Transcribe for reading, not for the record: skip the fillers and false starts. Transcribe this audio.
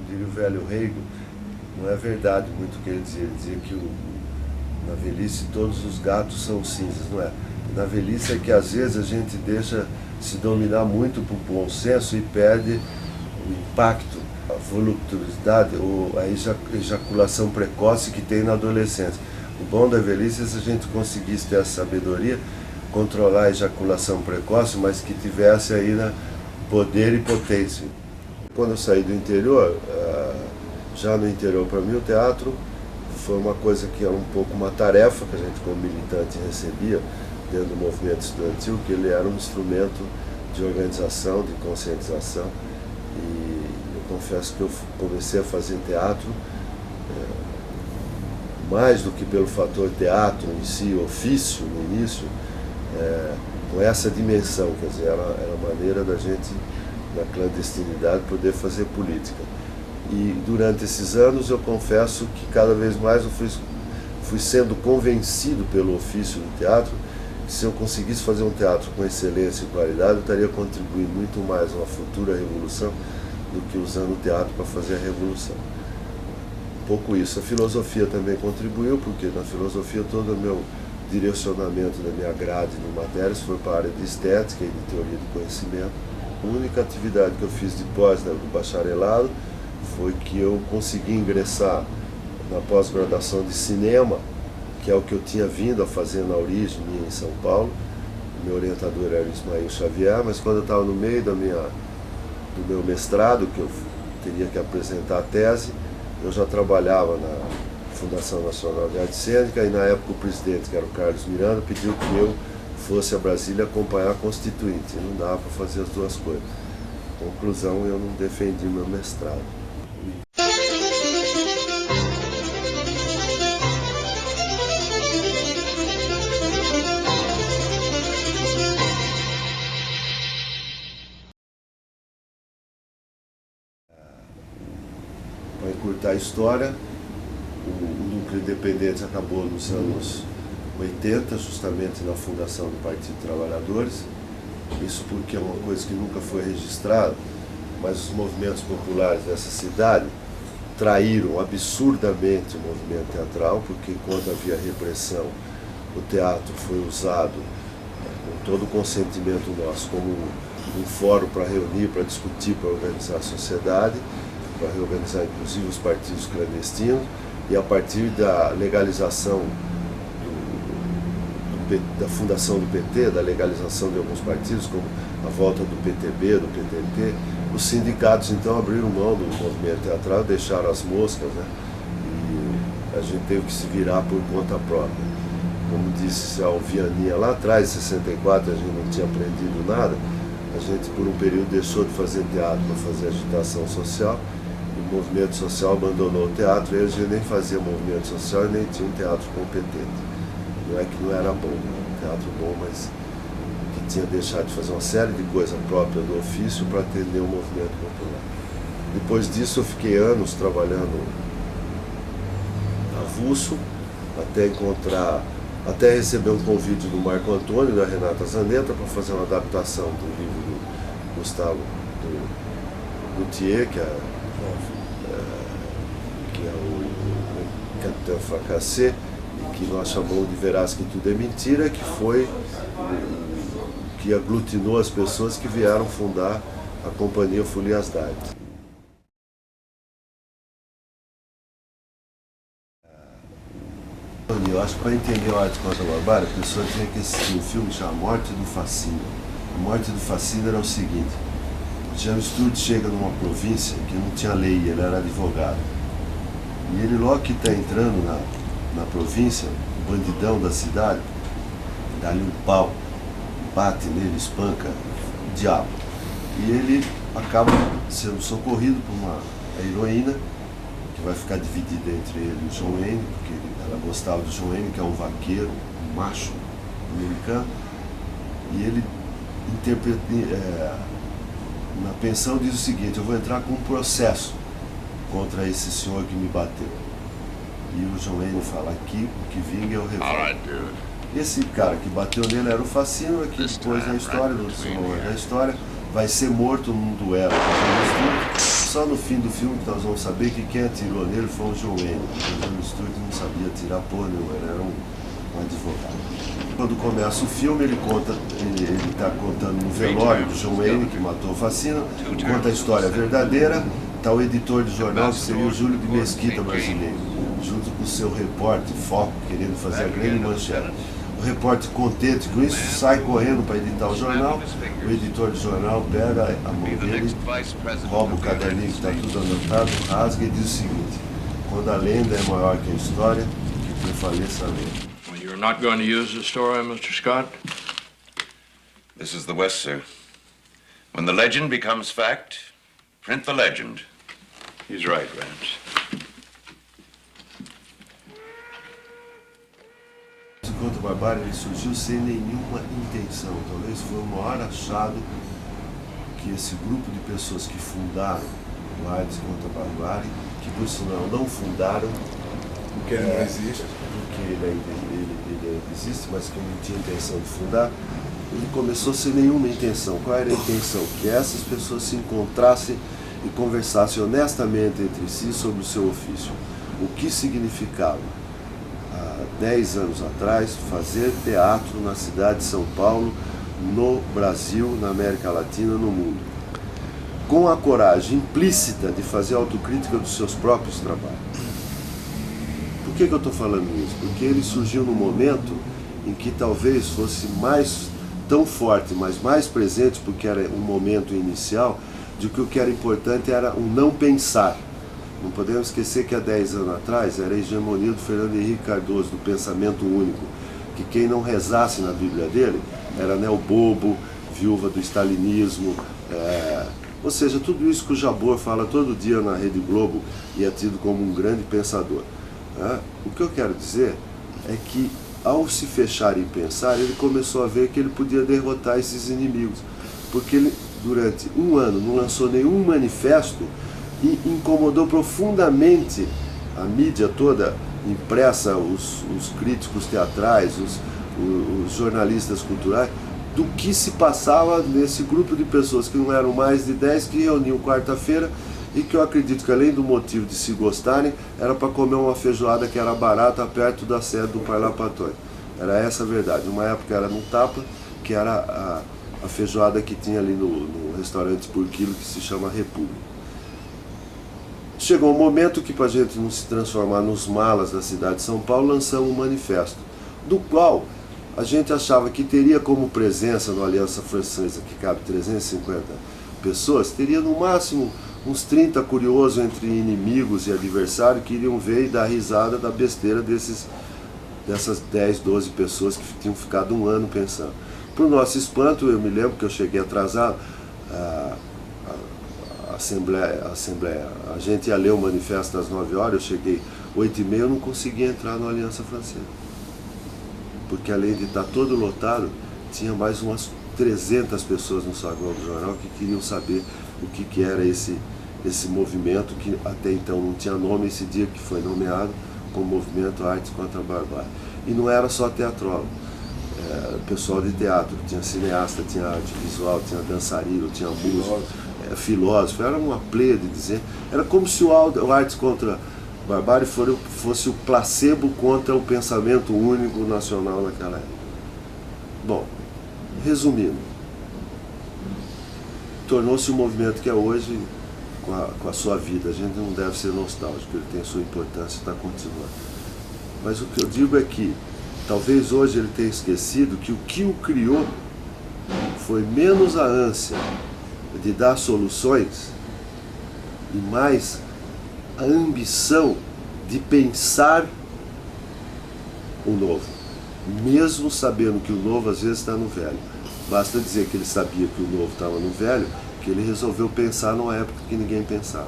diria o velho Hegel, não é verdade muito o que ele dizia. Ele dizia que na velhice todos os gatos são cinzas, não é? Na velhice é que às vezes a gente deixa se dominar muito por bom senso e perde o impacto, a voluptuosidade ou a ejaculação precoce que tem na adolescência. O bom da velhice é se a gente conseguisse ter a sabedoria, controlar a ejaculação precoce, mas que tivesse ainda poder e potência. Quando eu saí do interior, já no interior para mim o teatro foi uma coisa que era um pouco uma tarefa que a gente como militante recebia dentro do movimento estudantil, que ele era um instrumento de organização, de conscientização. E eu confesso que eu comecei a fazer teatro mais do que pelo fator teatro em si, ofício no início, com essa dimensão, quer dizer, era a maneira da gente, na clandestinidade, poder fazer política. E durante esses anos eu confesso que cada vez mais eu fui sendo convencido pelo ofício do teatro que se eu conseguisse fazer um teatro com excelência e qualidade, eu estaria contribuindo muito mais a uma futura revolução do que usando o teatro para fazer a revolução. Um pouco isso. A filosofia também contribuiu, porque na filosofia todo o meu direcionamento da minha grade de matérias foi para a área de estética e de teoria do conhecimento. A única atividade que eu fiz depois do bacharelado foi que eu consegui ingressar na pós-graduação de cinema, que é o que eu tinha vindo a fazer na origem minha em São Paulo. O meu orientador era o Ismael Xavier, mas quando eu estava no meio do meu mestrado, que eu teria que apresentar a tese, eu já trabalhava na Fundação Nacional de Arte Cênica e na época o presidente, que era o Carlos Miranda, pediu que eu fosse a Brasília acompanhar a Constituinte. E não dava para fazer as duas coisas. Conclusão, eu não defendi meu mestrado. Para encurtar a história, o núcleo independente acabou nos anos 80, justamente na fundação do Partido dos Trabalhadores. Isso porque é uma coisa que nunca foi registrada, mas os movimentos populares dessa cidade traíram absurdamente o movimento teatral, porque enquanto havia repressão, o teatro foi usado, com todo o consentimento nosso, como um fórum para reunir, para discutir, para organizar a sociedade, para reorganizar inclusive os partidos clandestinos, e a partir da legalização da fundação do PT, da legalização de alguns partidos, como a volta do PTB, do PTT, os sindicatos então abriram mão do movimento teatral, deixaram as moscas, né? E a gente teve que se virar por conta própria. Como disse a Alvianinha lá atrás, em 64, a gente não tinha aprendido nada, a gente por um período deixou de fazer teatro para fazer agitação social, e o movimento social abandonou o teatro, e a gente nem fazia movimento social e nem tinha um teatro competente. Não é que não era bom, um teatro bom, mas que tinha deixado de fazer uma série de coisas próprias do ofício para atender o movimento popular. Depois disso eu fiquei anos trabalhando avulso, até receber um convite do Marco Antônio e da Renata Zanetta para fazer uma adaptação do livro do Gustavo Gautier, que é o Capitão Fracassé, que nós chamamos de Verás que Tudo é Mentira, que foi que aglutinou as pessoas que vieram fundar a Companhia Folias d'Arte. Eu acho que para entender a arte contra a barbárie, a pessoa tinha que assistir um filme chamado Morte do Facínora. A Morte do Facínora era o seguinte: o James Stewart chega numa província que não tinha lei, ele era advogado. E ele logo que está entrando na província, o bandidão da cidade dá-lhe um pau, bate nele, espanca o diabo. E ele acaba sendo socorrido por uma heroína, que vai ficar dividida entre ele e o John Wayne, porque ela gostava do John Wayne, que é um vaqueiro, um macho americano, e ele na pensão diz o seguinte: eu vou entrar com um processo contra esse senhor que me bateu. E o John Wayne fala: aqui o que vinga é o revólver. Esse cara que bateu nele era o Facínora, que depois na história vai ser morto num duelo com o James Stewart. só no fim do filme que nós vamos saber que quem atirou nele foi o John Wayne. O John Stewart não sabia atirar porra nenhuma, ele era um advogado. Quando começa o filme, ele está contando no velório do John Wayne, que matou o Facina, conta a história verdadeira. Está o editor de jornal, que seria o Júlio de Mesquita brasileiro, junto com o seu repórter, Foco, querendo fazer a grande manchete. O repórter, contente com isso, sai correndo para editar o jornal. O editor de jornal pega a mão dele, rouba o caderninho que está tudo anotado, rasga e diz o seguinte: quando a lenda é maior que a história, que prevaleça a lenda. You're not going to use the story, Mr. Scott? This is the West, sir. When the legend becomes fact, print the legend. He's right, Rance. Contra a Barbárie, ele surgiu sem nenhuma intenção. Talvez foi o maior achado que esse grupo de pessoas que fundaram o Artes contra a Barbárie, que por sinal não fundaram, porque ele não existe, porque ele existe, mas que não tinha intenção de fundar, ele começou sem nenhuma intenção. Qual era a intenção? Que essas pessoas se encontrassem e conversassem honestamente entre si sobre o seu ofício. O que significava, há 10 anos atrás, fazer teatro na cidade de São Paulo, no Brasil, na América Latina, no mundo. Com a coragem implícita de fazer autocrítica dos seus próprios trabalhos. Por que eu estou falando isso? Porque ele surgiu num momento em que talvez fosse mais tão forte, mas mais presente, porque era um momento inicial, de que o que era importante era o não pensar. Não podemos esquecer que há 10 anos atrás era a hegemonia do Fernando Henrique Cardoso, do pensamento único, que quem não rezasse na Bíblia dele era neobobo, viúva do stalinismo, ou seja, tudo isso que o Jabor fala todo dia na Rede Globo e é tido como um grande pensador. O que eu quero dizer é que, ao se fechar em pensar, ele começou a ver que ele podia derrotar esses inimigos, porque ele, durante um ano, não lançou nenhum manifesto e incomodou profundamente a mídia toda, impressa, os críticos teatrais, os jornalistas culturais, do que se passava nesse grupo de pessoas que não eram mais de 10, que reuniam quarta-feira e que eu acredito que, além do motivo de se gostarem, era para comer uma feijoada que era barata perto da sede do Parlapatões. Era essa a verdade. Uma época era no Tapa, que era a feijoada que tinha ali no restaurante por quilo, que se chama República. Chegou um momento que, para a gente não se transformar nos malas da cidade de São Paulo, lançamos um manifesto, do qual a gente achava que teria como presença no Aliança Francesa, que cabe 350 pessoas, teria no máximo uns 30 curiosos entre inimigos e adversários que iriam ver e dar risada da besteira dessas 10, 12 pessoas que tinham ficado um ano pensando. Por nosso espanto, eu me lembro que eu cheguei atrasado, a gente ia ler o manifesto às 9 horas, eu cheguei 8h30, eu não conseguia entrar no Aliança Francesa. Porque além de estar todo lotado, tinha mais umas 300 pessoas no saguão do jornal que queriam saber o que era esse movimento, que até então não tinha nome, esse dia que foi nomeado como Movimento Artes contra a Barbárie. E não era só teatrólogo, pessoal de teatro, tinha cineasta, tinha arte visual, tinha dançarino, tinha músico, filósofo, era uma pleia de dizer, era como se o Artes contra a Barbárie fosse o placebo contra o pensamento único nacional naquela época. Bom, resumindo, tornou-se o movimento que é hoje com a sua vida. A gente não deve ser nostálgico, ele tem sua importância e está continuando. Mas o que eu digo é que talvez hoje ele tenha esquecido que o criou foi menos a ânsia de dar soluções e mais a ambição de pensar o novo, mesmo sabendo que o novo às vezes está no velho. Basta dizer que ele sabia que o novo estava no velho, que ele resolveu pensar numa época que ninguém pensava.